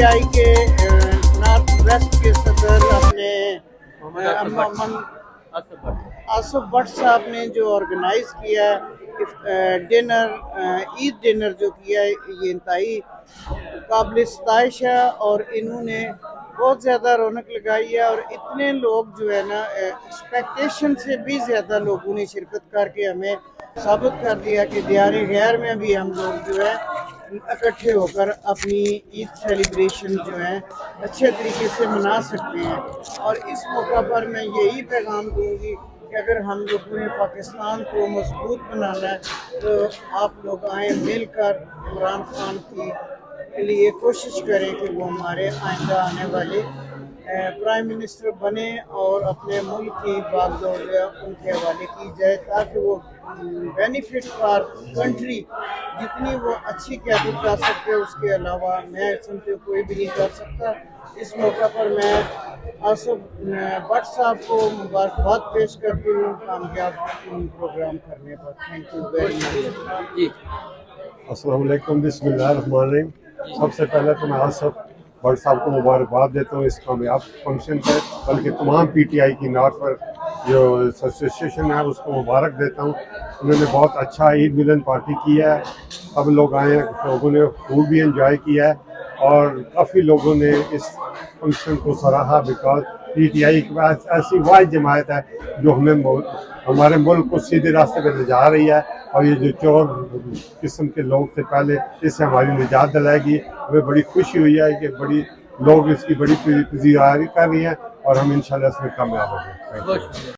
PTI کے north west کے صدر اپنے آصف بٹ صاحب نے جو آرگنائز کیا ہے ڈنر، عید ڈنر جو کیا ہے، یہ انتہائی قابل ستائش ہے، اور انہوں نے بہت زیادہ رونق لگائی ہے، اور اتنے لوگ جو ہے نا ایکسپیکٹیشن سے بھی زیادہ لوگوں نے شرکت کر کے ہمیں ثابت کر دیا کہ دیار غیر میں بھی ہم لوگ جو ہے اکٹھے ہو کر اپنی عید سیلیبریشن جو ہے اچھے طریقے سے منا سکتے ہیں۔ اور اس موقع پر میں یہی پیغام دوں گی کہ اگر ہم لوگوں نے پاکستان کو مضبوط بنانا ہے تو آپ لوگ آئیں، مل کر عمران خان کے لیے کوشش کریں کہ وہ ہمارے آئندہ آنے والے پرائم منسٹر بنے، اور اپنے ملک کی باغ دوڑ ان کے حوالے کی جائے تاکہ وہ بینیفٹ فار کنٹری جتنی وہ اچھی قیادت کر سکتے، اس کے علاوہ میں سمجھو کوئی بھی نہیں کر سکتا۔ اس موقع پر میں آصف بٹ صاحب کو مبارکباد پیش کرتی ہوں کامیاب پروگرام کرنے پر۔ Thank you very much. السلام علیکم، بسم اللہ الرحمن الرحیم۔ سب سے پہلے تو میں آصف بٹ صاحب کو مبارکباد دیتا ہوں اس کامیاب فنکشن پہ، بلکہ تمام PTI کی نارتھ جو ایسوسیشن ہے اس کو مبارک دیتا ہوں۔ انہوں نے بہت اچھا عید ملن پارٹی کیا ہے، سب لوگ آئے ہیں، لوگوں نے فوڈ بھی انجوائے کیا ہے، اور کافی لوگوں نے اس فنکشن کو سراہا، بیکاز PTI ایک ایسی واحد جماعت ہے جو ہمارے ملک کو سیدھے راستے پہ لے جا رہی ہے، اور یہ جو چور قسم کے لوگ تھے پہلے، اس سے ہماری نجات دلائے گی۔ ہمیں بڑی خوشی ہوئی ہے کہ لوگ اس کی بڑی پذیرائی کر رہی ہیں، اور ہم انشاءاللہ اس میں کامیاب ہوں گے۔